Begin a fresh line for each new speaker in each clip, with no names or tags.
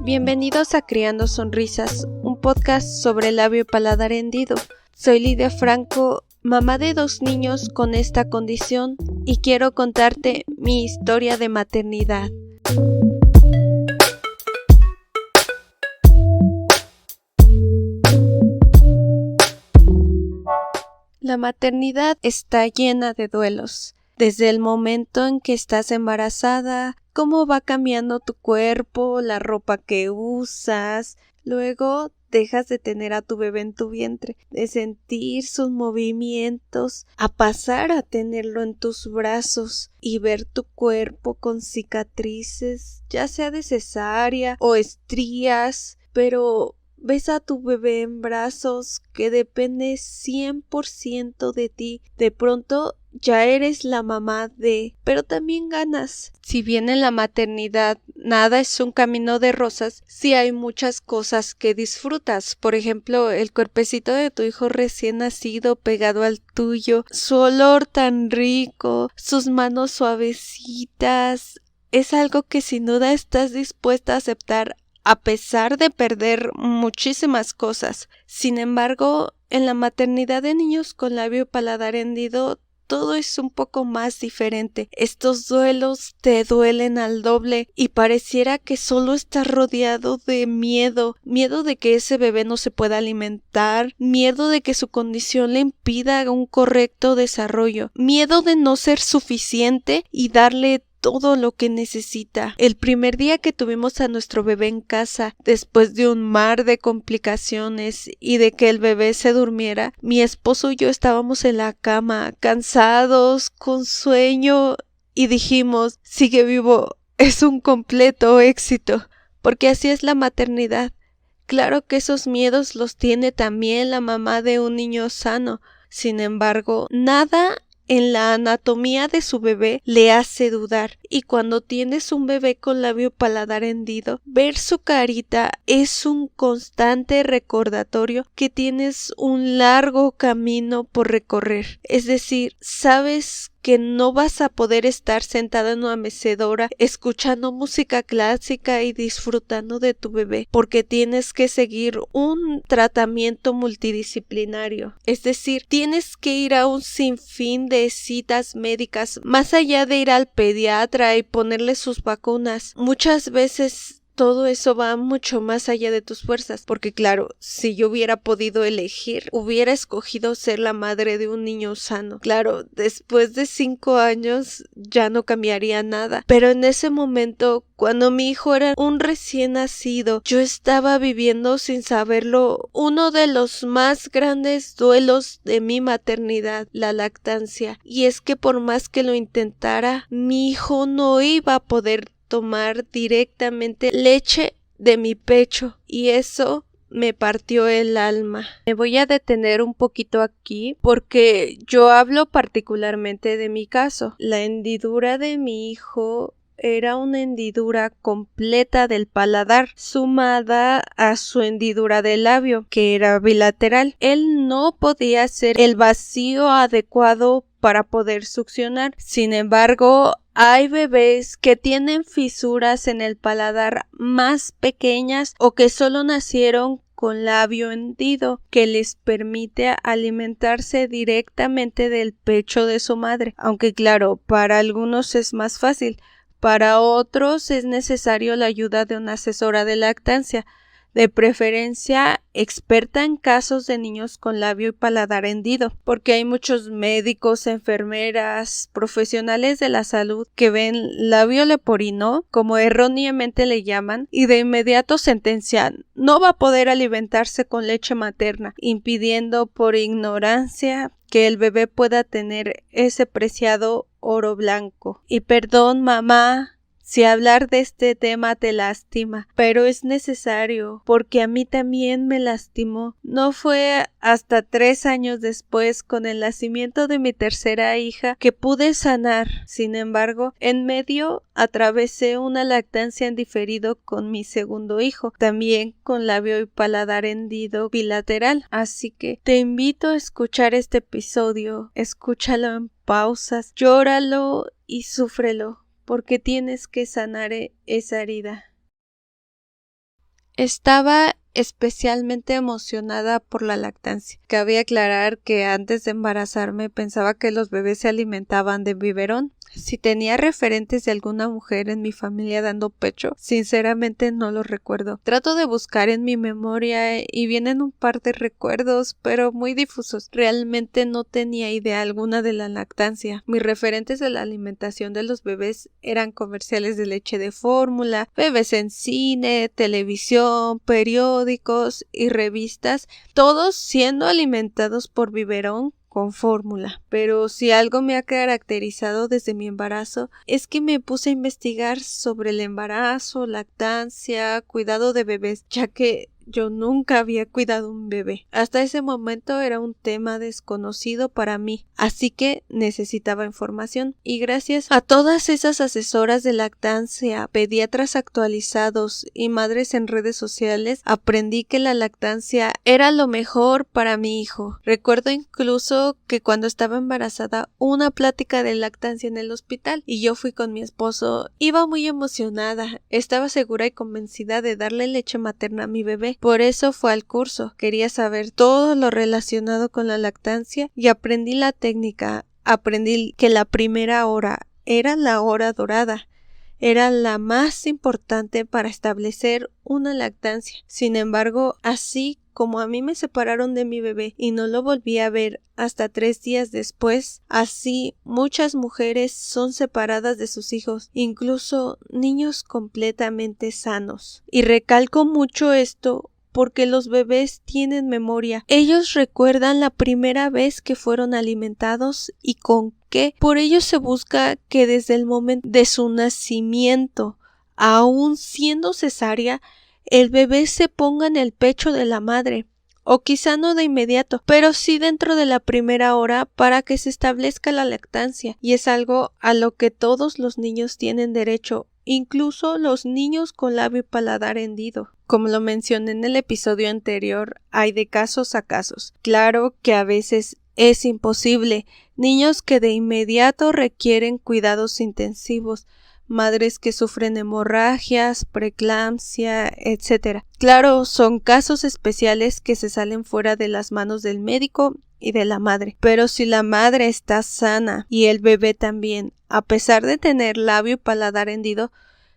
Bienvenidos a Criando Sonrisas, un podcast sobre el labio y paladar hendido. Soy Lidia Franco, mamá de 2 niños con esta condición, y quiero contarte mi historia de maternidad. La maternidad está llena de duelos. Desde el momento en que estás embarazada, cómo va cambiando tu cuerpo, la ropa que usas, luego dejas de tener a tu bebé en tu vientre, de sentir sus movimientos, a pasar a tenerlo en tus brazos y ver tu cuerpo con cicatrices, ya sea de cesárea o estrías, pero ves a tu bebé en brazos que depende 100% de ti. De pronto ya eres la mamá de, pero también ganas. Si bien en la maternidad nada es un camino de rosas, sí hay muchas cosas que disfrutas. Por ejemplo, el cuerpecito de tu hijo recién nacido pegado al tuyo, su olor tan rico, sus manos suavecitas, es algo que sin duda estás dispuesta a aceptar a pesar de perder muchísimas cosas. Sin embargo, en la maternidad de niños con labio y paladar hendido, todo es un poco más diferente. Estos duelos te duelen al doble y pareciera que solo estás rodeado de miedo de que ese bebé no se pueda alimentar, miedo de que su condición le impida un correcto desarrollo, miedo de no ser suficiente y darle todo lo que necesita. El primer día que tuvimos a nuestro bebé en casa, después de un mar de complicaciones y de que el bebé se durmiera, mi esposo y yo estábamos en la cama, cansados, con sueño, y dijimos, sigue vivo, es un completo éxito, porque así es la maternidad. Claro que esos miedos los tiene también la mamá de un niño sano. Sin embargo, nada en la anatomía de su bebé le hace dudar, y cuando tienes un bebé con labio paladar hendido, ver su carita es un constante recordatorio que tienes un largo camino por recorrer. Es decir, sabes que no vas a poder estar sentada en una mecedora escuchando música clásica y disfrutando de tu bebé, porque tienes que seguir un tratamiento multidisciplinario. Es decir, tienes que ir a un sinfín de citas médicas, más allá de ir al pediatra y ponerle sus vacunas. Muchas veces todo eso va mucho más allá de tus fuerzas, porque claro, si yo hubiera podido elegir, hubiera escogido ser la madre de un niño sano. Claro, después de 5 años ya no cambiaría nada, pero en ese momento, cuando mi hijo era un recién nacido, yo estaba viviendo sin saberlo uno de los más grandes duelos de mi maternidad, la lactancia. Y es que por más que lo intentara, mi hijo no iba a poder tomar directamente leche de mi pecho, y eso me partió el alma. Me voy a detener un poquito aquí porque yo hablo particularmente de mi caso. La hendidura de mi hijo era una hendidura completa del paladar, sumada a su hendidura del labio, que era bilateral. Él no podía hacer el vacío adecuado para poder succionar. Sin embargo, hay bebés que tienen fisuras en el paladar más pequeñas o que solo nacieron con labio hendido, que les permite alimentarse directamente del pecho de su madre. Aunque claro, para algunos es más fácil, para otros es necesario la ayuda de una asesora de lactancia, de preferencia experta en casos de niños con labio y paladar hendido, porque hay muchos médicos, enfermeras, profesionales de la salud que ven labio leporino, como erróneamente le llaman, y de inmediato sentencian: no va a poder alimentarse con leche materna, impidiendo por ignorancia que el bebé pueda tener ese preciado oro blanco. Y perdón, mamá, si hablar de este tema te lastima, pero es necesario porque a mí también me lastimó. No fue hasta 3 años después, con el nacimiento de mi tercera hija, que pude sanar. Sin embargo, en medio atravesé una lactancia en diferido con mi segundo hijo, también con labio y paladar hendido bilateral. Así que te invito a escuchar este episodio, escúchalo en pausas, llóralo y súfrelo, porque tienes que sanar esa herida. Estaba especialmente emocionada por la lactancia. Cabe aclarar que antes de embarazarme pensaba que los bebés se alimentaban de biberón. Si tenía referentes de alguna mujer en mi familia dando pecho, sinceramente no lo recuerdo. Trato de buscar en mi memoria y vienen un par de recuerdos, pero muy difusos. Realmente no tenía idea alguna de la lactancia. Mis referentes de la alimentación de los bebés eran comerciales de leche de fórmula, bebés en cine, televisión, periódicos y revistas, todos siendo alimentados por biberón con fórmula. Pero si algo me ha caracterizado desde mi embarazo es que me puse a investigar sobre el embarazo, lactancia, cuidado de bebés, ya que yo nunca había cuidado un bebé. Hasta ese momento era un tema desconocido para mí, así que necesitaba información. Y gracias a todas esas asesoras de lactancia, pediatras actualizados y madres en redes sociales, aprendí que la lactancia era lo mejor para mi hijo. Recuerdo incluso que cuando estaba embarazada hubo una plática de lactancia en el hospital y yo fui con mi esposo. Iba muy emocionada, estaba segura y convencida de darle leche materna a mi bebé. Por eso fue al curso. Quería saber todo lo relacionado con la lactancia y aprendí la técnica. Aprendí que la primera hora era la hora dorada. Era la más importante para establecer una lactancia. Sin embargo, así como a mí me separaron de mi bebé y no lo volví a ver hasta 3 días después, así muchas mujeres son separadas de sus hijos, incluso niños completamente sanos. Y recalco mucho esto porque los bebés tienen memoria. Ellos recuerdan la primera vez que fueron alimentados y con qué. Por ello se busca que desde el momento de su nacimiento, aún siendo cesárea, el bebé se ponga en el pecho de la madre, o quizá no de inmediato, pero sí dentro de la primera hora para que se establezca la lactancia, y es algo a lo que todos los niños tienen derecho, incluso los niños con labio y paladar hendido. Como lo mencioné en el episodio anterior, hay de casos a casos. Claro que a veces es imposible. Niños que de inmediato requieren cuidados intensivos, madres que sufren hemorragias, preeclampsia, etc. Claro, son casos especiales que se salen fuera de las manos del médico y de la madre. Pero si la madre está sana y el bebé también, a pesar de tener labio y paladar hendido,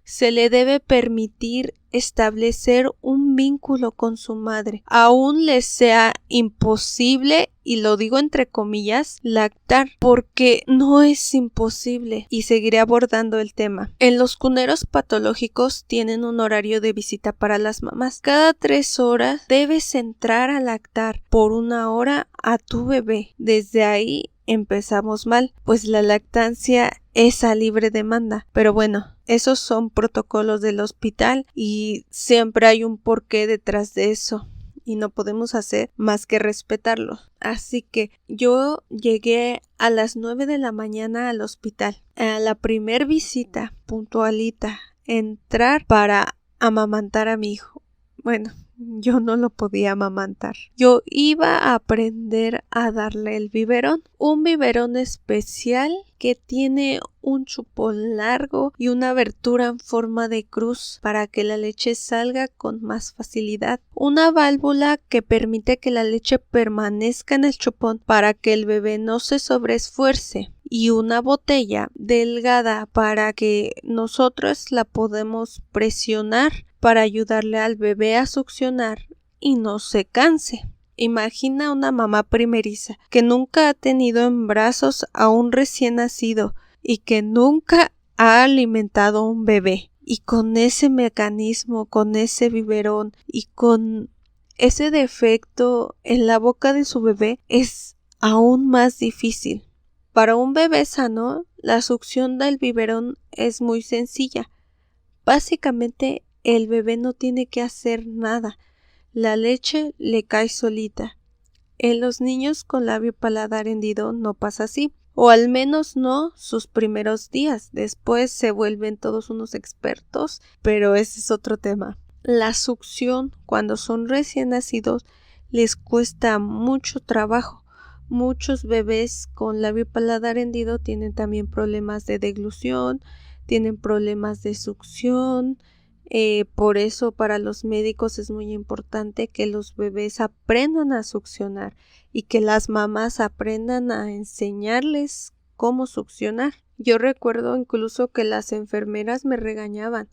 se le debe permitir establecer un vínculo con su madre, aún les sea imposible, y lo digo entre comillas, lactar, porque no es imposible, y seguiré abordando el tema. En los cuneros patológicos tienen un horario de visita para las mamás. Cada 3 horas debes entrar a lactar por 1 hora a tu bebé. Desde ahí empezamos mal, pues la lactancia es a libre demanda. Pero bueno, esos son protocolos del hospital y siempre hay un porqué detrás de eso y no podemos hacer más que respetarlo. Así que yo llegué a las 9 de la mañana al hospital. A la primer visita, puntualita, entrar para amamantar a mi hijo. Bueno, yo no lo podía amamantar. Yo iba a aprender a darle el biberón. Un biberón especial que tiene un chupón largo y una abertura en forma de cruz para que la leche salga con más facilidad. Una válvula que permite que la leche permanezca en el chupón para que el bebé no se sobreesfuerce. Y una botella delgada para que nosotros la podemos presionar para ayudarle al bebé a succionar y no se canse. Imagina una mamá primeriza que nunca ha tenido en brazos a un recién nacido y que nunca ha alimentado a un bebé. Y con ese mecanismo, con ese biberón y con ese defecto en la boca de su bebé es aún más difícil. Para un bebé sano, la succión del biberón es muy sencilla. Básicamente el bebé no tiene que hacer nada. La leche le cae solita. En los niños con labio paladar hendido no pasa así, o al menos no sus primeros días. Después se vuelven todos unos expertos, pero ese es otro tema. La succión, cuando son recién nacidos, les cuesta mucho trabajo. Muchos bebés con labio paladar hendido tienen también problemas de deglución, tienen problemas de succión. Por eso para los médicos es muy importante que los bebés aprendan a succionar y que las mamás aprendan a enseñarles cómo succionar. Yo recuerdo incluso que las enfermeras me regañaban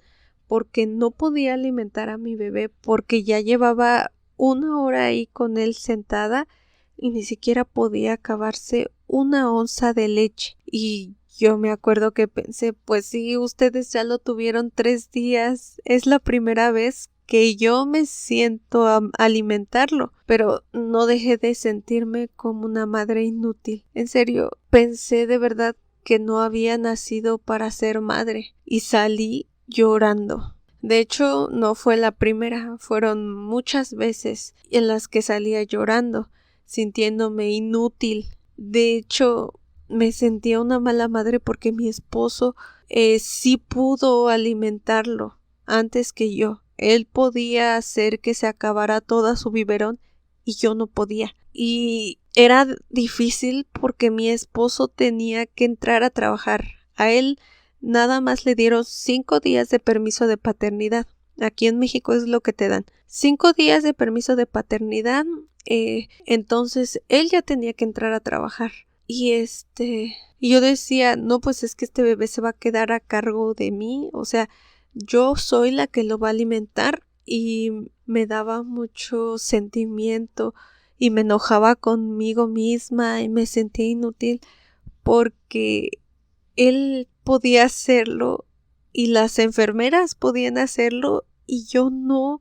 porque no podía alimentar a mi bebé porque ya llevaba 1 hora ahí con él sentada y ni siquiera podía acabarse 1 onza de leche. Y yo me acuerdo que pensé, pues sí, ustedes ya lo tuvieron 3 días, es la primera vez que yo me siento a alimentarlo, pero no dejé de sentirme como una madre inútil. En serio, pensé de verdad que no había nacido para ser madre y salí llorando. De hecho, no fue la primera, fueron muchas veces en las que salía llorando, sintiéndome inútil. De hecho, me sentía una mala madre porque mi esposo sí pudo alimentarlo antes que yo. Él podía hacer que se acabara toda su biberón y yo no podía. Y era difícil porque mi esposo tenía que entrar a trabajar. A él nada más le dieron 5 días de permiso de paternidad. Aquí en México es lo que te dan. 5 días de permiso de paternidad. Entonces él ya tenía que entrar a trabajar. Y yo decía, no, pues es que este bebé se va a quedar a cargo de mí. O sea, yo soy la que lo va a alimentar. Y me daba mucho sentimiento y me enojaba conmigo misma y me sentía inútil porque él podía hacerlo y las enfermeras podían hacerlo y yo no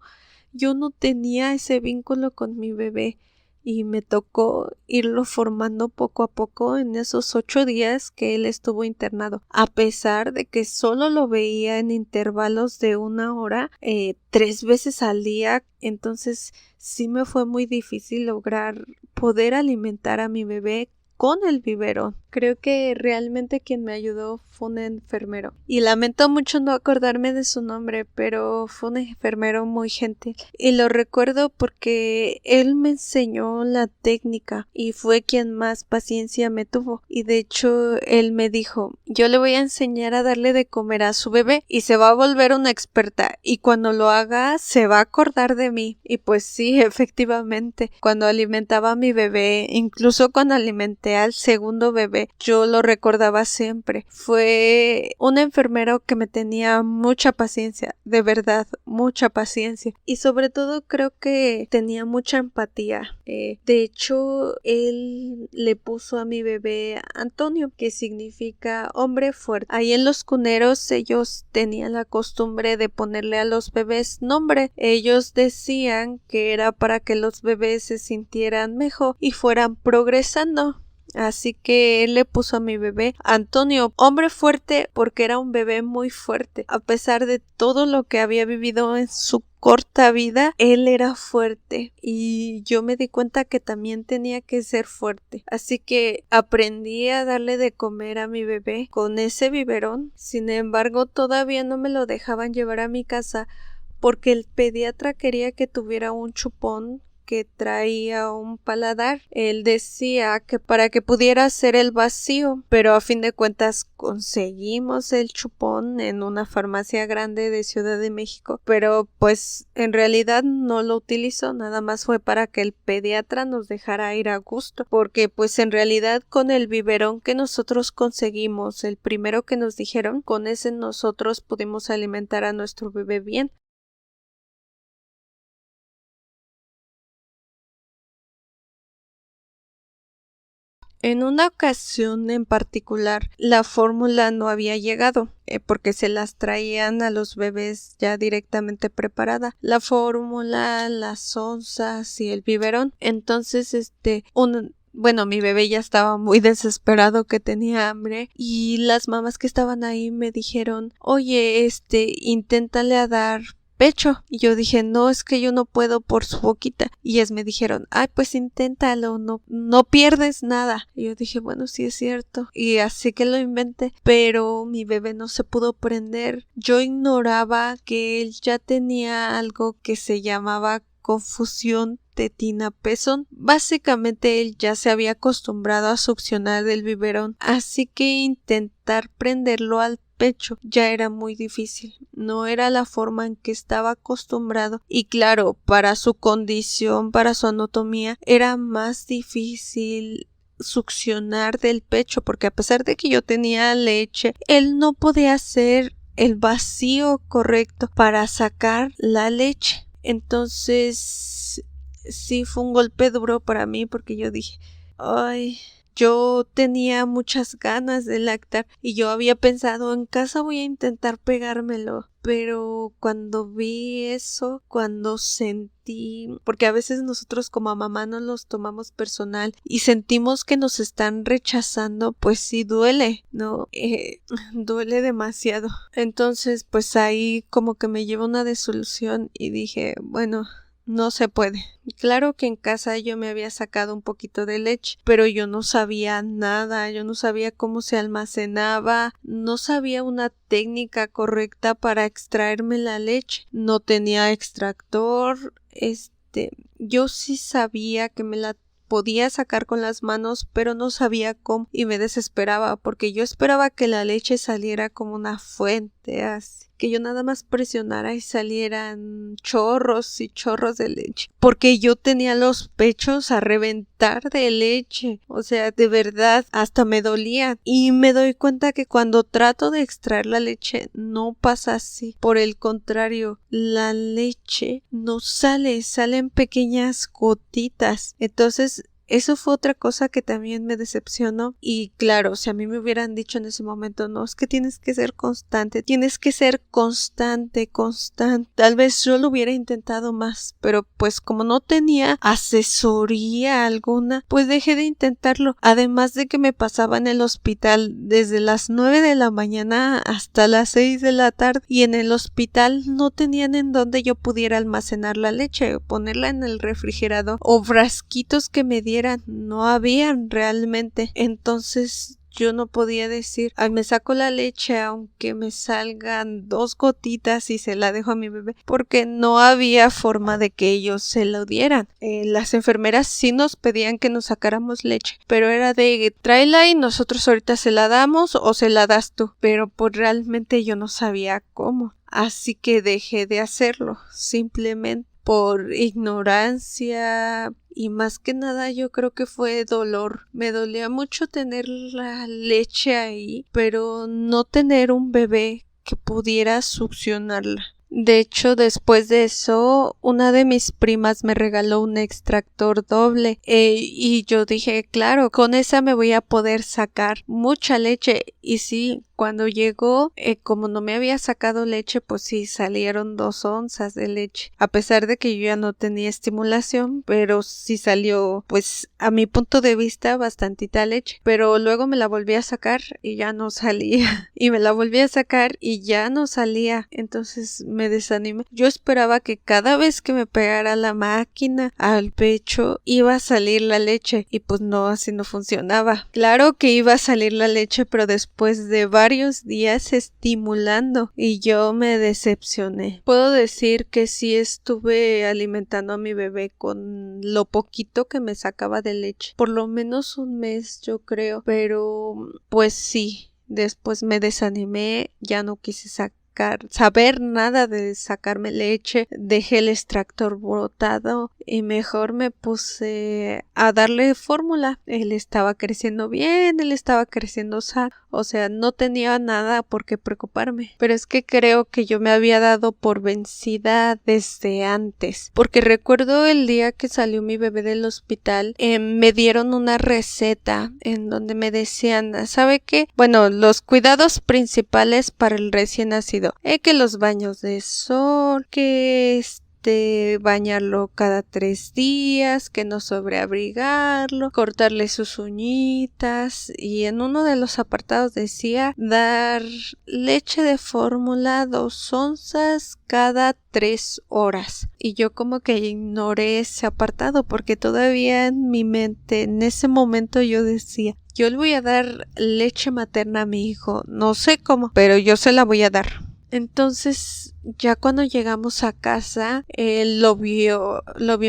tenía ese vínculo con mi bebé y me tocó irlo formando poco a poco en esos 8 días que él estuvo internado, a pesar de que solo lo veía en intervalos de 1 hora, 3 veces al día. Entonces sí me fue muy difícil lograr poder alimentar a mi bebé con el biberón. Creo que realmente quien me ayudó fue un enfermero. Y lamento mucho no acordarme de su nombre, pero fue un enfermero muy gentil. Y lo recuerdo porque él me enseñó la técnica y fue quien más paciencia me tuvo. Y de hecho, él me dijo, yo le voy a enseñar a darle de comer a su bebé y se va a volver una experta. Y cuando lo haga, se va a acordar de mí. Y pues sí, efectivamente, cuando alimentaba a mi bebé, incluso cuando alimenté al segundo bebé, yo lo recordaba siempre. Fue un enfermero que me tenía mucha paciencia, de verdad, mucha paciencia. Y sobre todo creo que tenía mucha empatía. De hecho, él le puso a mi bebé Antonio, que significa hombre fuerte. Ahí en los cuneros ellos tenían la costumbre de ponerle a los bebés nombre. Ellos decían que era para que los bebés se sintieran mejor y fueran progresando. Así que él le puso a mi bebé Antonio, hombre fuerte, porque era un bebé muy fuerte. A pesar de todo lo que había vivido en su corta vida, él era fuerte y yo me di cuenta que también tenía que ser fuerte. Así que aprendí a darle de comer a mi bebé con ese biberón. Sin embargo, todavía no me lo dejaban llevar a mi casa porque el pediatra quería que tuviera un chupón que traía un paladar. Él decía que para que pudiera hacer el vacío, pero a fin de cuentas conseguimos el chupón en una farmacia grande de Ciudad de México, pero pues en realidad no lo utilizó, nada más fue para que el pediatra nos dejara ir a gusto, porque pues en realidad con el biberón que nosotros conseguimos, el primero que nos dijeron, con ese nosotros pudimos alimentar a nuestro bebé bien. En una ocasión en particular, la fórmula no había llegado, porque se las traían a los bebés ya directamente preparada. La fórmula, las onzas y el biberón. Entonces, bueno, mi bebé ya estaba muy desesperado, que tenía hambre, y las mamás que estaban ahí me dijeron, oye, inténtale a dar pecho. Y yo dije, no, es que yo no puedo por su boquita. Y ellas me dijeron, ay, pues inténtalo, no pierdes nada. Y yo dije, bueno, sí es cierto. Y así que lo inventé, pero mi bebé no se pudo prender. Yo ignoraba que él ya tenía algo que se llamaba confusión tetina-pezón. Básicamente él ya se había acostumbrado a succionar del biberón, así que intentar prenderlo al pecho ya era muy difícil, no era la forma en que estaba acostumbrado, y claro, para su condición, para su anatomía, era más difícil succionar del pecho, porque a pesar de que yo tenía leche, él no podía hacer el vacío correcto para sacar la leche. Entonces sí fue un golpe duro para mí, porque yo dije, ay, yo tenía muchas ganas de lactar y yo había pensado, en casa voy a intentar pegármelo, pero cuando vi eso, cuando sentí, porque a veces nosotros como mamá no los tomamos personal y sentimos que nos están rechazando, pues sí duele, ¿no? Duele demasiado. Entonces pues ahí como que me lleva una desilusión y dije, bueno, no se puede. Claro que en casa yo me había sacado un poquito de leche, pero yo no sabía nada, yo no sabía cómo se almacenaba, no sabía una técnica correcta para extraerme la leche, no tenía extractor, yo sí sabía que me la podía sacar con las manos, pero no sabía cómo y me desesperaba porque yo esperaba que la leche saliera como una fuente, así que yo nada más presionara y salieran chorros y chorros de leche, porque yo tenía los pechos a reventar de leche, o sea, de verdad, hasta me dolía, y me doy cuenta que cuando trato de extraer la leche no pasa así, por el contrario, la leche no salen pequeñas gotitas. Entonces eso fue otra cosa que también me decepcionó. Y claro, si a mí me hubieran dicho en ese momento, no, es que tienes que ser constante, constante. Tal vez yo lo hubiera intentado más, pero pues como no tenía asesoría alguna, pues dejé de intentarlo. Además de que me pasaba en el hospital desde las 9 de la mañana hasta las 6 de la tarde, y en el hospital no tenían en donde yo pudiera almacenar la leche, ponerla en el refrigerador o frasquitos que me dieran, no habían realmente. Entonces yo no podía decir, ay, me saco la leche aunque me salgan 2 gotitas y se la dejo a mi bebé, porque no había forma de que ellos se lo dieran. Las enfermeras sí nos pedían que nos sacáramos leche, pero era de tráela y nosotros ahorita se la damos o se la das tú, pero pues realmente yo no sabía cómo, así que dejé de hacerlo, simplemente por ignorancia. Y más que nada yo creo que fue dolor. Me dolía mucho tener la leche ahí, pero no tener un bebé que pudiera succionarla. De hecho, después de eso, una de mis primas me regaló un extractor doble, y yo dije, claro, con esa me voy a poder sacar mucha leche. Y sí, cuando llegó, como no me había sacado leche, pues sí, salieron 2 onzas de leche. A pesar de que yo ya no tenía estimulación, pero sí salió, pues a mi punto de vista, bastantita leche. Pero luego me la volví a sacar y ya no salía. Y me la volví a sacar y ya no salía. Entonces me desanimé. Yo esperaba que cada vez que me pegara la máquina al pecho iba a salir la leche, y pues no, así no funcionaba. Claro que iba a salir la leche, pero después de varios días estimulando, y yo me decepcioné. Puedo decir que sí estuve alimentando a mi bebé con lo poquito que me sacaba de leche, por lo menos un mes, yo creo, pero pues sí, después me desanimé, ya no quise saber nada de sacarme leche, dejé el extractor botado y mejor me puse a darle fórmula. Él estaba creciendo bien, él estaba creciendo sano, o sea, no tenía nada por qué preocuparme. Pero es que creo que yo me había dado por vencida desde antes, porque recuerdo el día que salió mi bebé del hospital, me dieron una receta en donde me decían, ¿sabe qué? Bueno, los cuidados principales para el recién nacido, que los baños de sol, que bañarlo cada 3 días, que no sobreabrigarlo, cortarle sus uñitas, y en uno de los apartados decía dar leche de fórmula 2 onzas cada 3 horas. Y yo como que ignoré ese apartado porque todavía en mi mente, en ese momento yo decía, yo le voy a dar leche materna a mi hijo, no sé cómo, pero yo se la voy a dar. Entonces, ya cuando llegamos a casa, lo vio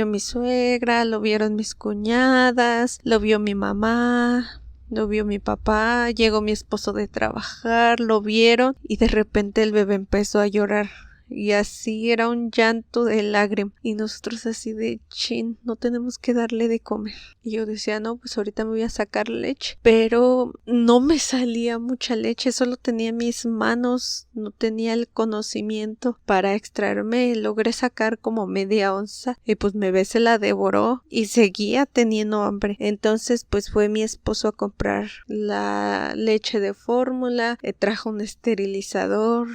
mi suegra, lo vieron mis cuñadas, lo vio mi mamá, lo vio mi papá, llegó mi esposo de trabajar, lo vieron y de repente el bebé empezó a llorar. Y así era un llanto de lágrimas. Y nosotros así de chin, no tenemos que darle de comer. Y yo decía, no, pues ahorita me voy a sacar leche. Pero no me salía mucha leche, solo tenía mis manos, no tenía el conocimiento para extraerme. Logré sacar como media onza y pues mi bebé se la devoró y seguía teniendo hambre. Entonces pues fue mi esposo a comprar la leche de fórmula, trajo un esterilizador,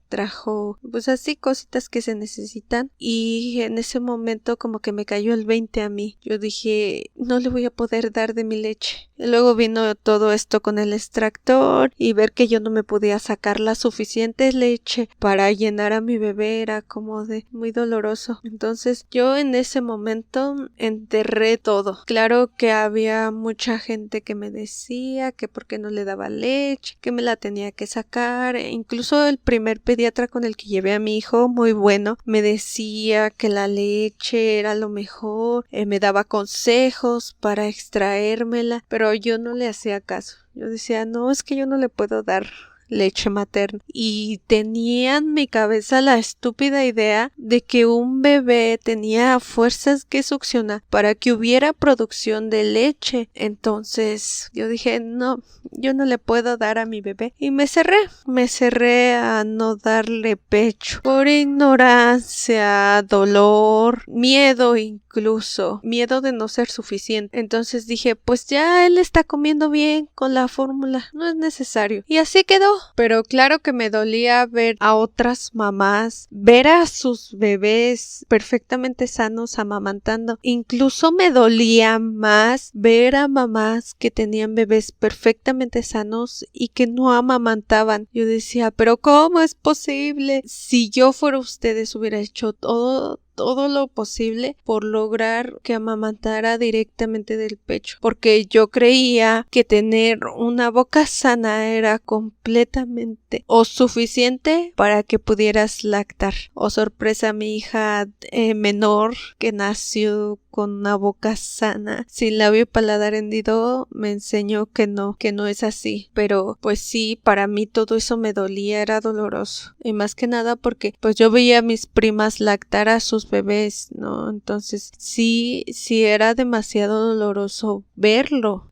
trajo pues así cositas que se necesitan, y en ese momento como que me cayó el 20 a mí. Yo dije, no le voy a poder dar de mi leche. Y luego vino todo esto con el extractor y ver que yo no me podía sacar la suficiente leche para llenar a mi bebé era como de muy doloroso. Entonces yo en ese momento enterré todo. Claro que había mucha gente que me decía que por qué no le daba leche, que me la tenía que sacar. Incluso el primer pediatra con el que llevé a mi hijo, muy bueno, me decía que la leche era lo mejor, me daba consejos para extraérmela, pero yo no le hacía caso. Yo decía, no, es que yo no le puedo dar leche materna. Y tenía en mi cabeza la estúpida idea de que un bebé tenía fuerzas que succionar para que hubiera producción de leche. Entonces yo dije, no, yo no le puedo dar a mi bebé. Y me cerré a no darle pecho. Por ignorancia, dolor, miedo incluso, miedo de no ser suficiente. Entonces dije, pues ya él está comiendo bien con la fórmula, no es necesario. Y así quedó. Pero claro que me dolía ver a otras mamás, ver a sus bebés perfectamente sanos amamantando. Incluso me dolía más ver a mamás que tenían bebés perfectamente sanos y que no amamantaban. Yo decía, pero ¿cómo es posible? Si yo fuera ustedes hubiera hecho todo lo posible por lograr que amamantara directamente del pecho, porque yo creía que tener una boca sana era completamente o suficiente para que pudieras lactar. Oh sorpresa, mi hija menor que nació con una boca sana, sin labio y paladar hendido, me enseñó que no es así. Pero pues sí, para mí todo eso me dolía, era doloroso. Y más que nada porque pues yo veía a mis primas lactar a sus bebés, ¿no? Entonces sí era demasiado doloroso verlo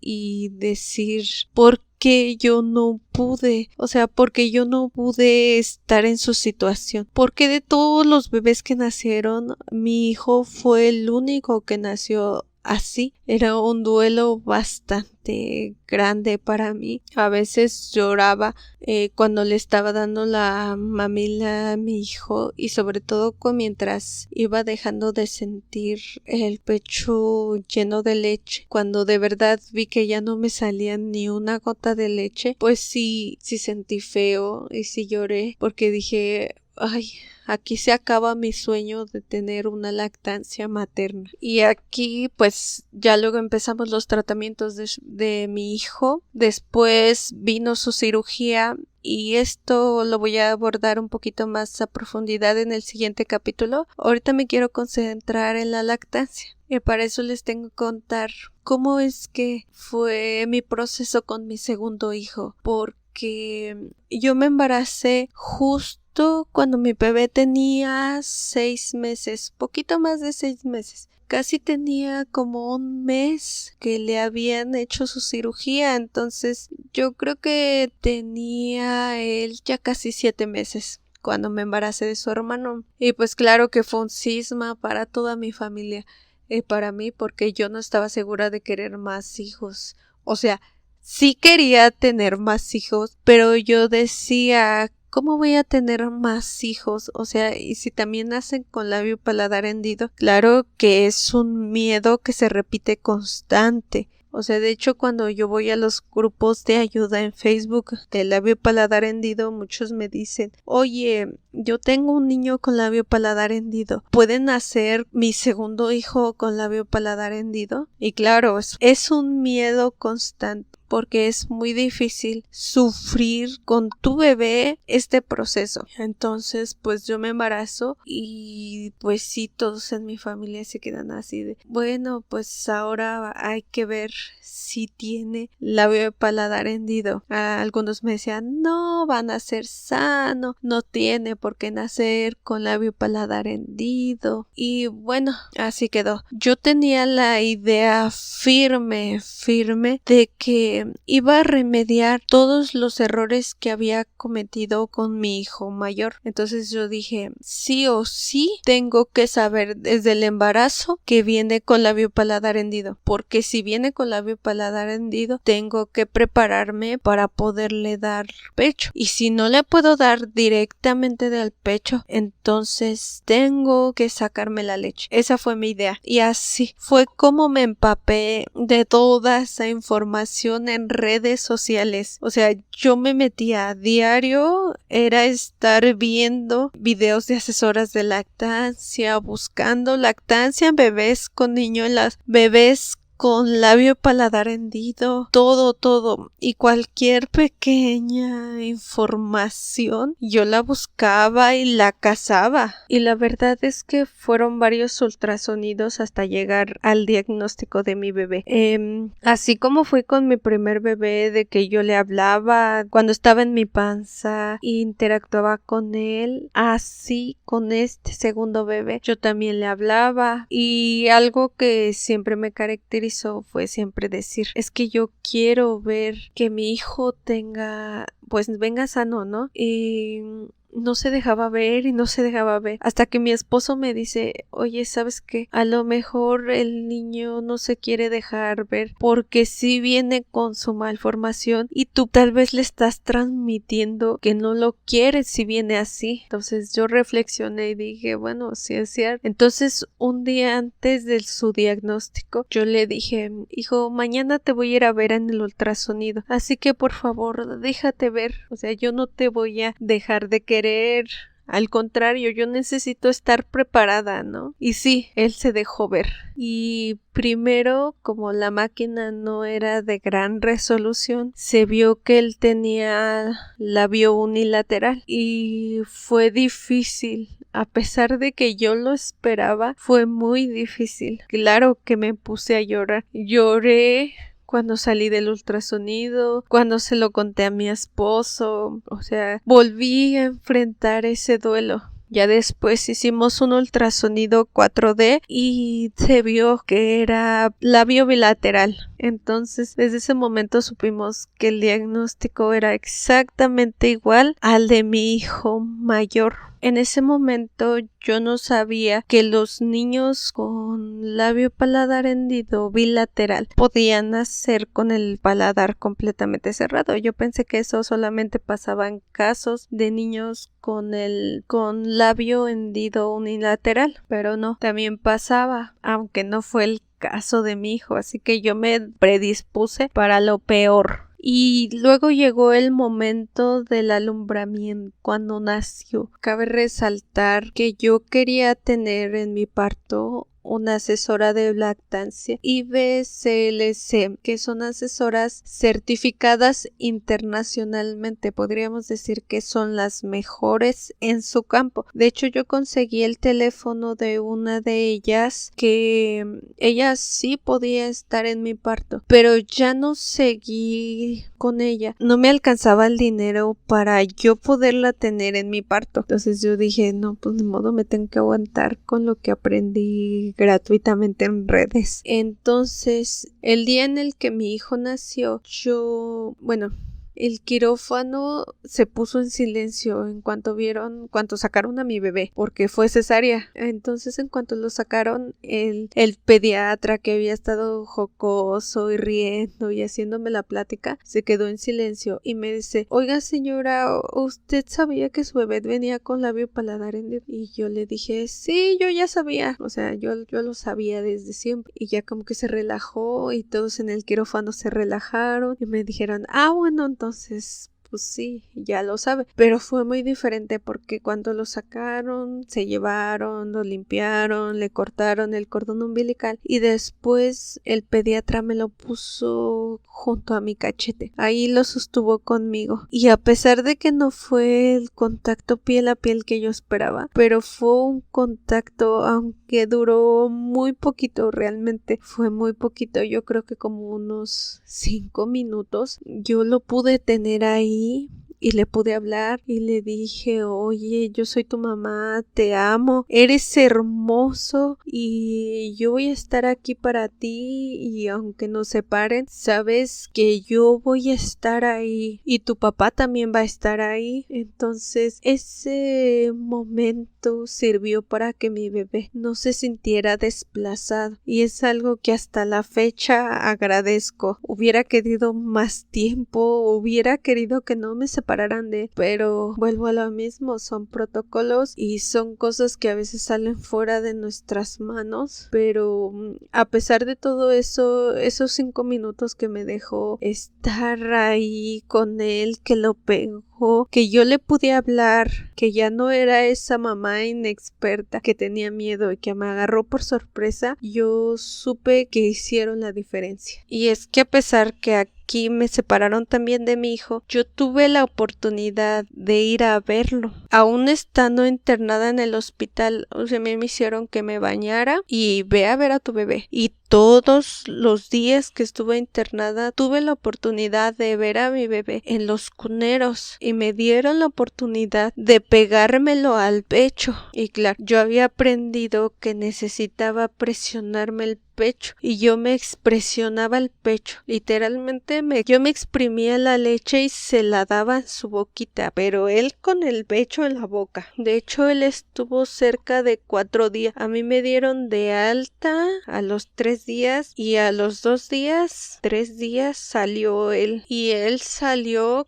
y decir, ¿por qué yo no pude? O sea, porque yo no pude estar en su situación. Porque de todos los bebés que nacieron, mi hijo fue el único que nació así. Era un duelo bastante grande para mí. A veces lloraba cuando le estaba dando la mamila a mi hijo, y sobre todo mientras iba dejando de sentir el pecho lleno de leche. Cuando de verdad vi que ya no me salía ni una gota de leche, pues sí sentí feo y sí lloré porque dije, ay, aquí se acaba mi sueño de tener una lactancia materna. Y aquí pues ya luego empezamos los tratamientos de mi hijo. Después vino su cirugía, y esto lo voy a abordar un poquito más a profundidad en el siguiente capítulo. Ahorita me quiero concentrar en la lactancia. Y para eso les tengo que contar cómo es que fue mi proceso con mi segundo hijo. Porque yo me embaracé justo cuando mi bebé tenía 6 meses, poquito más de 6 meses. Casi tenía como 1 mes que le habían hecho su cirugía, entonces yo creo que tenía él ya casi 7 meses cuando me embaracé de su hermano. Y pues claro que fue un cisma para toda mi familia, para mí, porque yo no estaba segura de querer más hijos. O sea, sí quería tener más hijos, pero yo decía ¿cómo voy a tener más hijos? O sea, y si también nacen con labio paladar hendido, claro que es un miedo que se repite constante. O sea, de hecho, cuando yo voy a los grupos de ayuda en Facebook de labio paladar hendido, muchos me dicen, oye, yo tengo un niño con labio paladar hendido, ¿puede nacer mi segundo hijo con labio paladar hendido? Y claro, es un miedo constante, porque es muy difícil sufrir con tu bebé este proceso. Entonces, pues yo me embarazo y pues sí, todos en mi familia se quedan así de, bueno, pues ahora hay que ver si tiene labio de paladar hendido. Algunos me decían, no, van a ser sano, no tiene por qué nacer con labio paladar hendido. Y bueno, así quedó. Yo tenía la idea firme de que iba a remediar todos los errores que había cometido con mi hijo mayor. Entonces yo dije, sí o sí tengo que saber desde el embarazo que viene con labio paladar hendido, porque si viene con labio paladar hendido, tengo que prepararme para poderle dar pecho. Y si no le puedo dar directamente del pecho, entonces tengo que sacarme la leche. Esa fue mi idea. Y así fue como me empapé de toda esa información en redes sociales. O sea, yo me metía a diario, era estar viendo videos de asesoras de lactancia, buscando lactancia en bebés con niños, en las bebés con labio paladar hendido, todo, y cualquier pequeña información yo la buscaba y la cazaba. Y la verdad es que fueron varios ultrasonidos hasta llegar al diagnóstico de mi bebé. Así como fui con mi primer bebé, de que yo le hablaba cuando estaba en mi panza e interactuaba con él, así con este segundo bebé yo también le hablaba, y algo que siempre me caracterizó fue siempre decir, es que yo quiero ver que mi hijo venga sano, ¿no? Y no se dejaba ver y no se dejaba ver, hasta que mi esposo me dice, oye, ¿sabes qué? A lo mejor el niño no se quiere dejar ver porque sí viene con su malformación y tú tal vez le estás transmitiendo que no lo quieres si viene así. Entonces yo reflexioné y dije, bueno, sí es cierto. Entonces un día antes de su diagnóstico yo le dije, hijo, mañana te voy a ir a ver en el ultrasonido, así que por favor déjate ver. O sea, yo no te voy a dejar de querer, al contrario, yo necesito estar preparada, ¿no? Y sí, él se dejó ver. Y primero, como la máquina no era de gran resolución, se vio que él tenía labio unilateral y fue difícil. A pesar de que yo lo esperaba, fue muy difícil. Claro que me puse a llorar. Lloré cuando salí del ultrasonido, cuando se lo conté a mi esposo. O sea, volví a enfrentar ese duelo. Ya después hicimos un ultrasonido 4D y se vio que era labio bilateral. Entonces, desde ese momento supimos que el diagnóstico era exactamente igual al de mi hijo mayor. En ese momento yo no sabía que los niños con labio paladar hendido bilateral podían nacer con el paladar completamente cerrado. Yo pensé que eso solamente pasaba en casos de niños con labio hendido unilateral, pero no, también pasaba, aunque no fue el caso de mi hijo, así que yo me predispuse para lo peor. Y luego llegó el momento del alumbramiento cuando nació. Cabe resaltar que yo quería tener en mi parto una asesora de lactancia IBCLC, que son asesoras certificadas internacionalmente. Podríamos decir que son las mejores en su campo. De hecho, yo conseguí el teléfono de una de ellas, que ella sí podía estar en mi parto, pero ya no seguí con ella. No me alcanzaba el dinero para yo poderla tener en mi parto. Entonces yo dije, no, pues de modo me tengo que aguantar con lo que aprendí gratuitamente en redes. Entonces, el día en el que mi hijo nació, El quirófano se puso en silencio en cuanto sacaron a mi bebé, porque fue cesárea. Entonces, en cuanto lo sacaron, el pediatra, que había estado jocoso y riendo y haciéndome la plática, se quedó en silencio y me dice: oiga, señora, ¿usted sabía que su bebé venía con labio paladar hendido? Y yo le dije: sí, yo ya sabía. O sea, yo lo sabía desde siempre. Y ya como que se relajó y todos en el quirófano se relajaron y me dijeron: bueno, entonces pues sí, ya lo sabe. Pero fue muy diferente porque cuando lo sacaron, se llevaron, lo limpiaron, le cortaron el cordón umbilical y después el pediatra me lo puso junto a mi cachete. Ahí lo sostuvo conmigo. Y a pesar de que no fue el contacto piel a piel que yo esperaba, pero fue un contacto, aunque duró muy poquito, realmente fue muy poquito. Yo creo que como unos 5 minutos. Yo lo pude tener ahí y le pude hablar y le dije: oye, yo soy tu mamá, te amo, eres hermoso y yo voy a estar aquí para ti, y aunque nos separen, sabes que yo voy a estar ahí y tu papá también va a estar ahí. Entonces ese momento sirvió para que mi bebé no se sintiera desplazado, y es algo que hasta la fecha agradezco. Hubiera querido más tiempo, hubiera querido que no me separaran de él, pero vuelvo a lo mismo, son protocolos y son cosas que a veces salen fuera de nuestras manos. Pero a pesar de todo eso, esos 5 minutos que me dejó estar ahí con él, que lo pegó, que yo le pude hablar, que ya no era esa mamá inexperta que tenía miedo y que me agarró por sorpresa, yo supe que hicieron la diferencia. Y es que a pesar que aquí me separaron también de mi hijo, yo tuve la oportunidad de ir a verlo. Aún estando internada en el hospital, o sea, me hicieron que me bañara y ve a ver a tu bebé. Y todos los días que estuve internada tuve la oportunidad de ver a mi bebé en los cuneros y me dieron la oportunidad de pegármelo al pecho. Y claro, yo había aprendido que necesitaba presionarme el pecho y yo me expresionaba el pecho. Literalmente yo me exprimía la leche y se la daba en su boquita, pero él con el pecho en la boca. De hecho, él estuvo cerca de 4 días. A mí me dieron de alta a los 3 días y a los 2 días, 3 días salió él, y él salió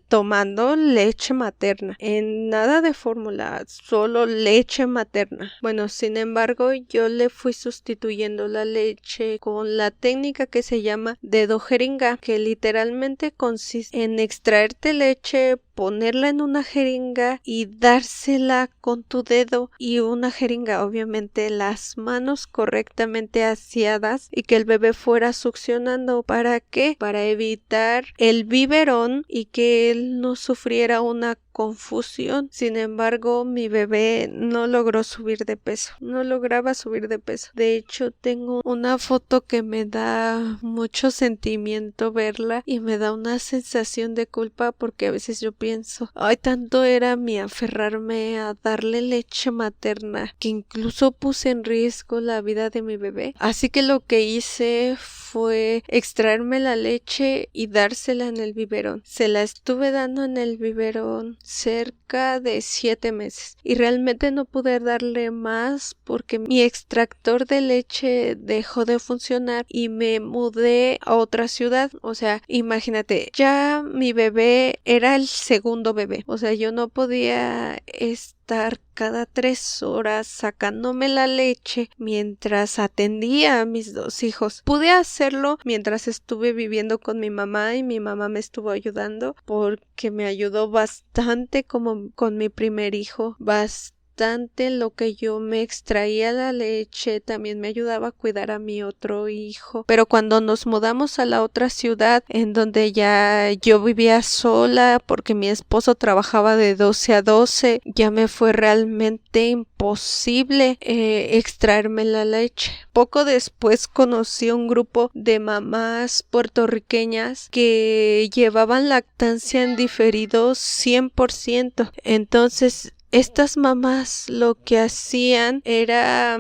tomando leche materna, en nada de fórmula, solo leche materna. Bueno, sin embargo, yo le fui sustituyendo la leche con la técnica que se llama dedo jeringa, que literalmente consiste en extraerte leche, ponerla en una jeringa y dársela con tu dedo y una jeringa, obviamente las manos correctamente aseadas, y que el bebé fuera succionando. ¿Para qué? Para evitar el biberón y que él no sufriera una confusión. Sin embargo, mi bebé no logró subir de peso, no lograba subir de peso. De hecho, tengo una foto que me da mucho sentimiento verla y me da una sensación de culpa, porque a veces yo pienso: ay, tanto era mi aferrarme a darle leche materna que incluso puse en riesgo la vida de mi bebé. Así que lo que hice fue extraerme la leche y dársela en el biberón. Se la estuve dando en el biberón cerca de 7 meses y realmente no pude darle más porque mi extractor de leche dejó de funcionar y me mudé a otra ciudad. O sea, imagínate, ya mi bebé era el segundo bebé. O sea, yo no podía estar cada 3 horas sacándome la leche mientras atendía a mis 2 hijos. Pude hacerlo mientras estuve viviendo con mi mamá y mi mamá me estuvo ayudando, porque me ayudó bastante como con mi primer hijo, bastante lo que yo me extraía la leche. También me ayudaba a cuidar a mi otro hijo. Pero cuando nos mudamos a la otra ciudad, en donde ya yo vivía sola porque mi esposo trabajaba de 12 a 12, ya me fue realmente imposible extraerme la leche. Poco después conocí un grupo de mamás puertorriqueñas que llevaban lactancia en diferido 100%. Entonces estas mamás lo que hacían era,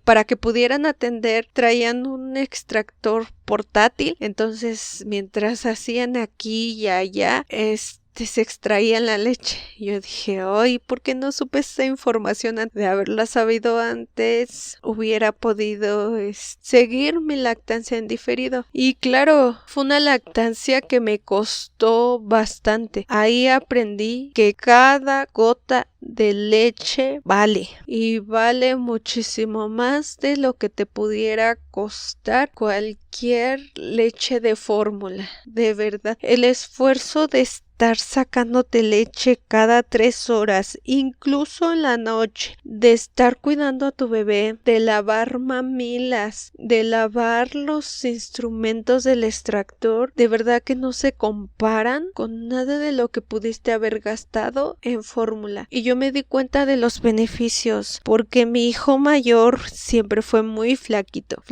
para que pudieran atender, traían un extractor portátil. Entonces, mientras hacían aquí y allá, se extraían la leche. Yo dije, ay, ¿por qué no supe esa información antes? De haberla sabido antes, hubiera podido seguir mi lactancia en diferido. Y claro, fue una lactancia que me costó bastante. Ahí aprendí que cada gota de leche vale, y vale muchísimo más de lo que te pudiera costar cualquier leche de fórmula. De verdad, el esfuerzo de estar sacándote leche cada 3 horas, incluso en la noche, de estar cuidando a tu bebé, de lavar mamilas, de lavar los instrumentos del extractor, de verdad que no se comparan con nada de lo que pudiste haber gastado en fórmula. Y yo me di cuenta de los beneficios, porque mi hijo mayor siempre fue muy flaquito,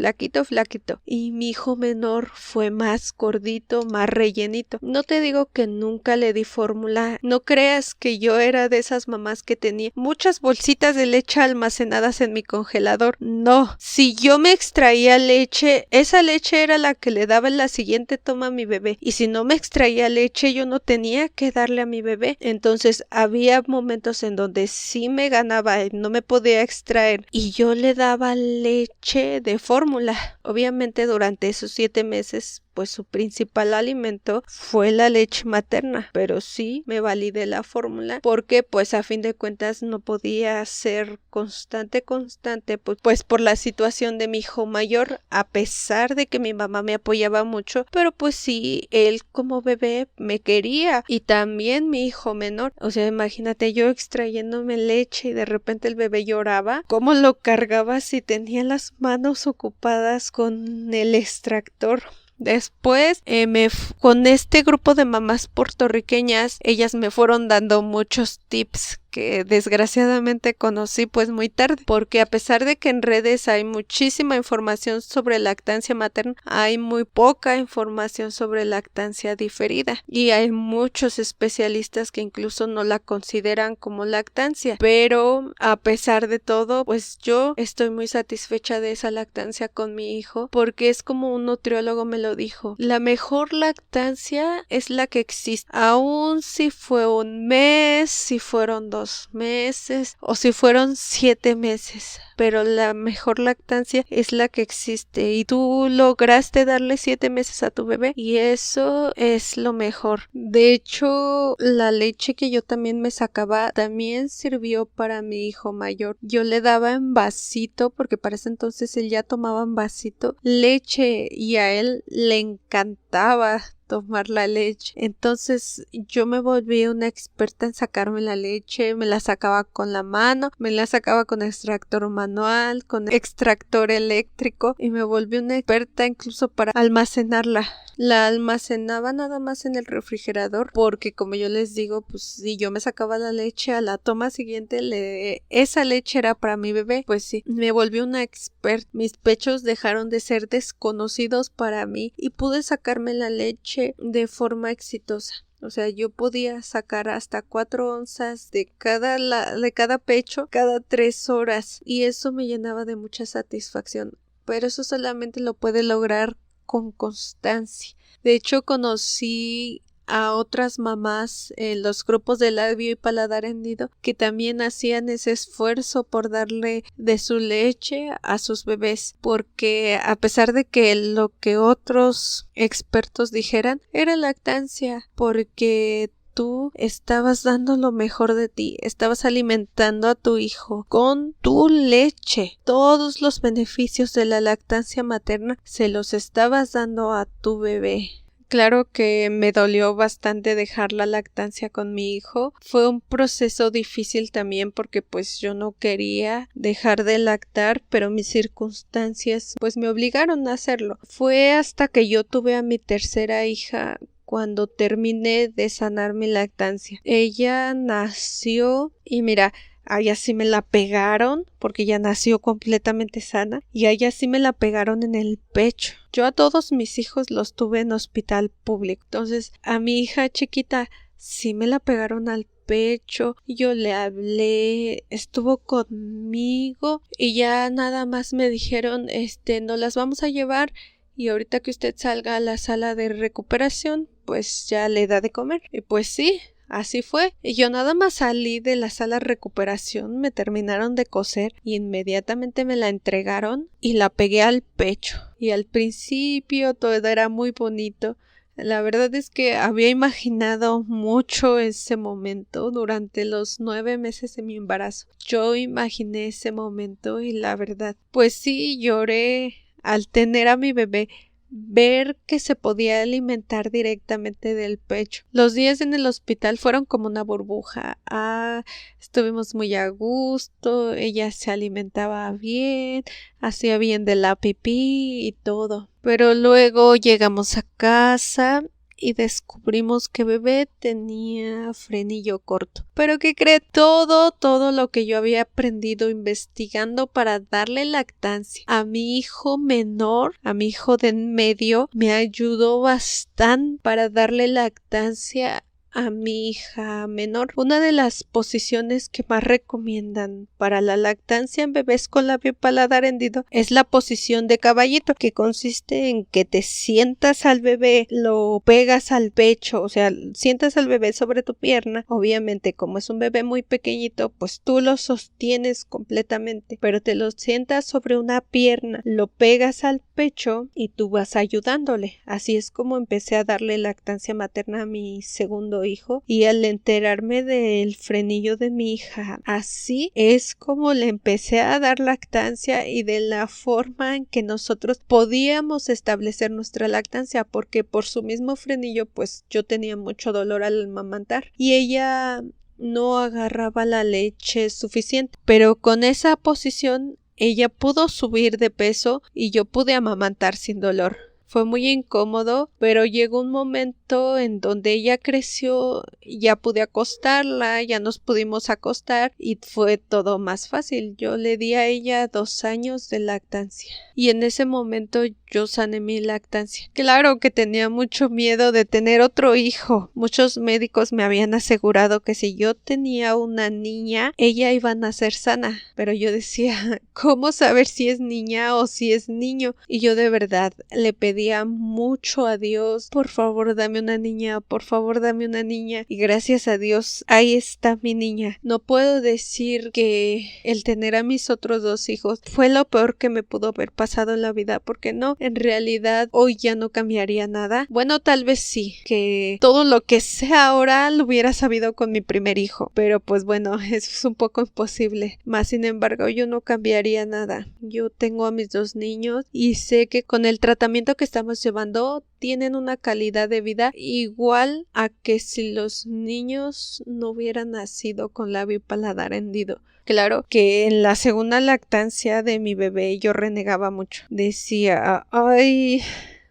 y mi hijo menor fue más gordito, más rellenito. No te digo que nunca le di fórmula, no creas que yo era de esas mamás que tenía muchas bolsitas de leche almacenadas en mi congelador. No, si yo me extraía leche, esa leche era la que le daba en la siguiente toma a mi bebé, y si no me extraía leche, yo no tenía que darle a mi bebé. Entonces había momentos en donde sí me ganaba, no me podía extraer, y yo le daba leche de fórmula. Obviamente durante esos 7 meses, pues su principal alimento fue la leche materna, pero sí me valí de la fórmula, porque pues a fin de cuentas no podía ser constante, pues por la situación de mi hijo mayor, a pesar de que mi mamá me apoyaba mucho, pero pues sí, él como bebé me quería, y también mi hijo menor. O sea, imagínate yo extrayéndome leche y de repente el bebé lloraba, ¿cómo lo cargaba si tenía las manos ocupadas con el extractor? Después, con este grupo de mamás puertorriqueñas, ellas me fueron dando muchos tips que desgraciadamente conocí pues muy tarde, porque a pesar de que en redes hay muchísima información sobre lactancia materna, hay muy poca información sobre lactancia diferida, y hay muchos especialistas que incluso no la consideran como lactancia. Pero a pesar de todo, pues yo estoy muy satisfecha de esa lactancia con mi hijo, porque es como un nutriólogo me lo dijo: la mejor lactancia es la que existe, aun si fue un mes, si fueron 2 meses o si fueron 7 meses, pero la mejor lactancia es la que existe, y tú lograste darle 7 meses a tu bebé, y eso es lo mejor. De hecho, la leche que yo también me sacaba también sirvió para mi hijo mayor. Yo le daba en vasito, porque para ese entonces él ya tomaba en vasito leche, y a él le encantaba tomar la leche. Entonces yo me volví una experta en sacarme la leche. Me la sacaba con la mano, me la sacaba con extractor manual, con extractor eléctrico, y me volví una experta incluso para almacenarla. La almacenaba nada más en el refrigerador, porque como yo les digo, pues si yo me sacaba la leche, a la toma siguiente esa leche era para mi bebé. Pues sí, me volví una experta. Mis pechos dejaron de ser desconocidos para mí, y pude sacarme la leche de forma exitosa. O sea, yo podía sacar hasta 4 onzas de cada pecho cada 3 horas, y eso me llenaba de mucha satisfacción. Pero eso solamente lo puede lograr con constancia. De hecho, conocí a otras mamás en los grupos de labio y paladar hendido que también hacían ese esfuerzo por darle de su leche a sus bebés, porque a pesar de que lo que otros expertos dijeran era lactancia, porque tú estabas dando lo mejor de ti, estabas alimentando a tu hijo con tu leche. Todos los beneficios de la lactancia materna se los estabas dando a tu bebé. Claro que me dolió bastante dejar la lactancia con mi hijo. Fue un proceso difícil también, porque pues yo no quería dejar de lactar, pero mis circunstancias pues me obligaron a hacerlo. Fue hasta que yo tuve a mi tercera hija cuando terminé de sanar mi lactancia. Ella nació y mira, a ella sí me la pegaron, porque ella nació completamente sana, y a ella sí me la pegaron en el pecho. Yo a todos mis hijos los tuve en hospital público. Entonces, a mi hija chiquita sí me la pegaron al pecho, yo le hablé, estuvo conmigo y ya nada más me dijeron, no las vamos a llevar y ahorita que usted salga a la sala de recuperación, pues ya le da de comer. Y pues sí. Así fue. Y yo nada más salí de la sala de recuperación, me terminaron de coser y inmediatamente me la entregaron y la pegué al pecho. Y al principio todo era muy bonito. La verdad es que había imaginado mucho ese momento durante los 9 meses de mi embarazo. Yo imaginé ese momento y la verdad, pues sí, lloré al tener a mi bebé. Ver que se podía alimentar directamente del pecho. Los días en el hospital fueron como una burbuja. Estuvimos muy a gusto, ella se alimentaba bien, hacía bien de la pipí y todo. Pero luego llegamos a casa y descubrimos que bebé tenía frenillo corto. Pero ¿qué cree? Todo lo que yo había aprendido investigando para darle lactancia a mi hijo menor, a mi hijo de en medio, me ayudó bastante para darle lactancia a mi hija menor. Una de las posiciones que más recomiendan para la lactancia en bebés con labio paladar hendido es la posición de caballito, que consiste en que te sientas al bebé, lo pegas al pecho, o sea, sientas al bebé sobre tu pierna. Obviamente, como es un bebé muy pequeñito, pues tú lo sostienes completamente, pero te lo sientas sobre una pierna, lo pegas al pecho y tú vas ayudándole. Así es como empecé a darle lactancia materna a mi segundo hijo, y al enterarme del frenillo de mi hija, así es como le empecé a dar lactancia y de la forma en que nosotros podíamos establecer nuestra lactancia, porque por su mismo frenillo pues yo tenía mucho dolor al amamantar y ella no agarraba la leche suficiente, pero con esa posición ella pudo subir de peso y yo pude amamantar sin dolor. Fue muy incómodo, pero llegó un momento en donde ella creció, ya pude acostarla, ya nos pudimos acostar y fue todo más fácil. Yo le di a ella 2 años de lactancia y en ese momento yo sané mi lactancia. Claro que tenía mucho miedo de tener otro hijo. Muchos médicos me habían asegurado que si yo tenía una niña, ella iba a nacer sana, pero yo decía, ¿cómo saber si es niña o si es niño? Y yo de verdad le pedía mucho a Dios, por favor dame una niña, por favor dame una niña, y gracias a Dios ahí está mi niña. No puedo decir que el tener a mis otros 2 hijos fue lo peor que me pudo haber pasado en la vida, porque no, en realidad hoy ya no cambiaría nada. Bueno, tal vez sí, que todo lo que sé ahora lo hubiera sabido con mi primer hijo, pero pues bueno, eso es un poco imposible. Más sin embargo, yo no cambiaría nada. Yo tengo a mis 2 niños y sé que con el tratamiento que estamos llevando tienen una calidad de vida igual a que si los niños no hubieran nacido con labio y paladar hendido. Claro que en la segunda lactancia de mi bebé yo renegaba mucho. Decía, ay,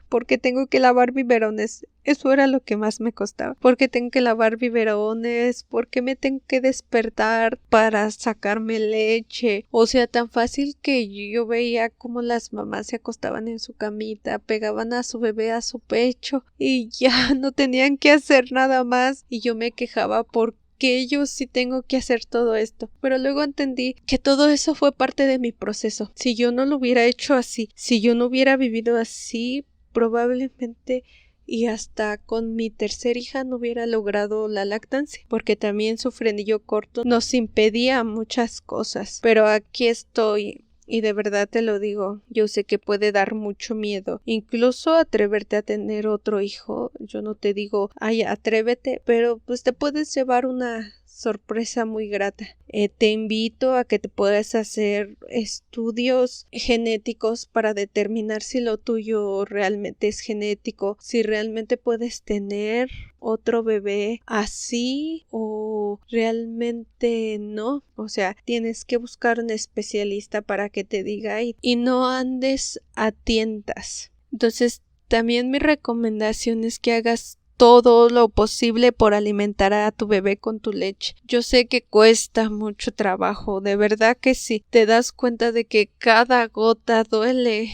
¿por qué tengo que lavar biberones? Eso era lo que más me costaba. ¿Por qué tengo que lavar biberones? ¿Por qué me tengo que despertar para sacarme leche? O sea, tan fácil que yo veía cómo las mamás se acostaban en su camita, pegaban a su bebé a su pecho y ya no tenían que hacer nada más. Y yo me quejaba porque yo sí tengo que hacer todo esto. Pero luego entendí que todo eso fue parte de mi proceso. Si yo no lo hubiera hecho así, si yo no hubiera vivido así, probablemente y hasta con mi tercera hija no hubiera logrado la lactancia, porque también su frenillo corto nos impedía muchas cosas. Pero aquí estoy. Y de verdad te lo digo, yo sé que puede dar mucho miedo, incluso atreverte a tener otro hijo. Yo no te digo, ay, atrévete, pero pues te puedes llevar una sorpresa muy grata. Te invito a que te puedas hacer estudios genéticos para determinar si lo tuyo realmente es genético, si realmente puedes tener otro bebé así o realmente no. O sea, tienes que buscar un especialista para que te diga y no andes a tientas. Entonces, también mi recomendación es que hagas todo lo posible por alimentar a tu bebé con tu leche. Yo sé que cuesta mucho trabajo, de verdad que sí. Te das cuenta de que cada gota duele.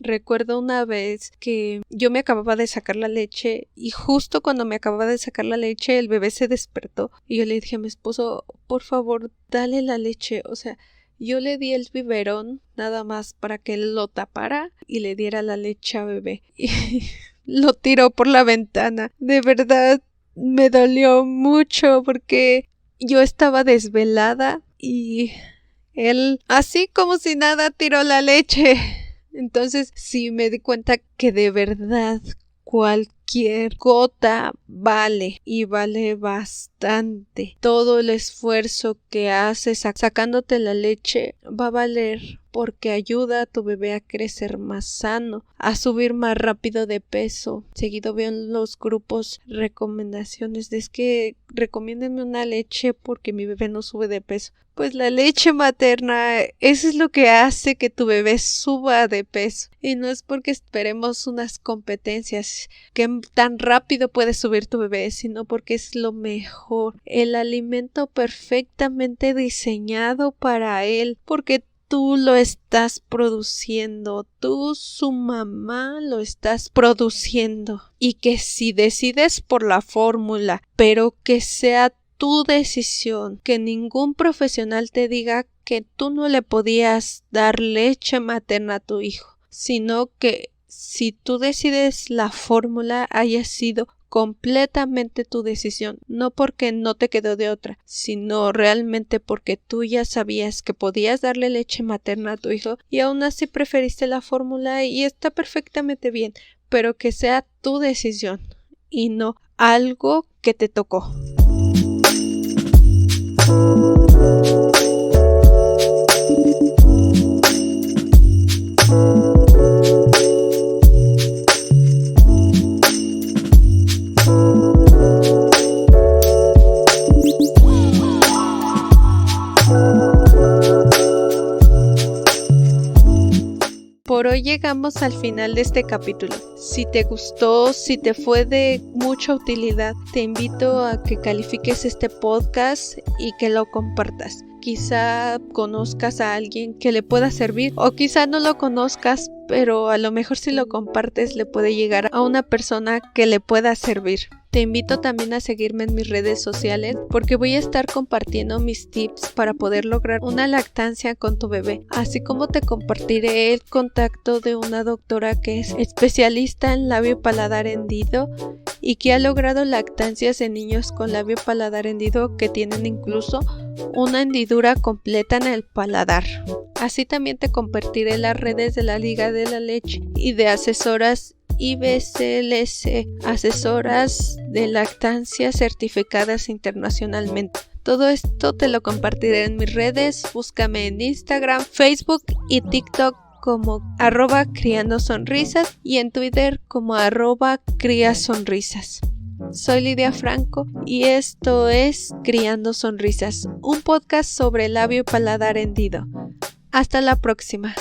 Recuerdo una vez que yo me acababa de sacar la leche y justo cuando me acababa de sacar la leche el bebé se despertó y yo le dije a mi esposo, por favor, dale la leche. O sea, yo le di el biberón nada más para que él lo tapara y le diera la leche a bebé. Y lo tiró por la ventana. De verdad me dolió mucho porque yo estaba desvelada y él, así como si nada, tiró la leche. Entonces sí me di cuenta que de verdad cualquier gota vale y vale bastante. Todo el esfuerzo que haces sacándote la leche va a valer porque ayuda a tu bebé a crecer más sano, a subir más rápido de peso. Seguido veo en los grupos recomendaciones de es que recomiéndenme una leche porque mi bebé no sube de peso. Pues la leche materna, eso es lo que hace que tu bebé suba de peso. Y no es porque esperemos unas competencias que tan rápido puede subir tu bebé, sino porque es lo mejor, el alimento perfectamente diseñado para él, porque tú lo estás produciendo, tú, su mamá, lo estás produciendo. Y que si decides por la fórmula, pero que sea tu decisión, que ningún profesional te diga que tú no le podías dar leche materna a tu hijo, sino que si tú decides la fórmula haya sido completamente tu decisión, no porque no te quedó de otra, sino realmente porque tú ya sabías que podías darle leche materna a tu hijo y aún así preferiste la fórmula y está perfectamente bien, pero que sea tu decisión y no algo que te tocó. Por hoy llegamos al final de este capítulo. Si te gustó, si te fue de mucha utilidad, te invito a que califiques este podcast y que lo compartas. Quizá conozcas a alguien que le pueda servir o quizá no lo conozcas, pero a lo mejor si lo compartes le puede llegar a una persona que le pueda servir. Te invito también a seguirme en mis redes sociales porque voy a estar compartiendo mis tips para poder lograr una lactancia con tu bebé, así como te compartiré el contacto de una doctora que es especialista en labio paladar hendido y que ha logrado lactancias en niños con labio paladar hendido que tienen incluso una hendidura completa en el paladar. Así también te compartiré las redes de la Liga de la Leche y de asesoras IBCLS, asesoras de lactancia certificadas internacionalmente. Todo esto te lo compartiré en mis redes. Búscame en Instagram, Facebook y TikTok como @criandosonrisas y en Twitter como @criasonrisas. Soy Lidia Franco y esto es Criando Sonrisas, un podcast sobre labio y paladar hendido. Hasta la próxima.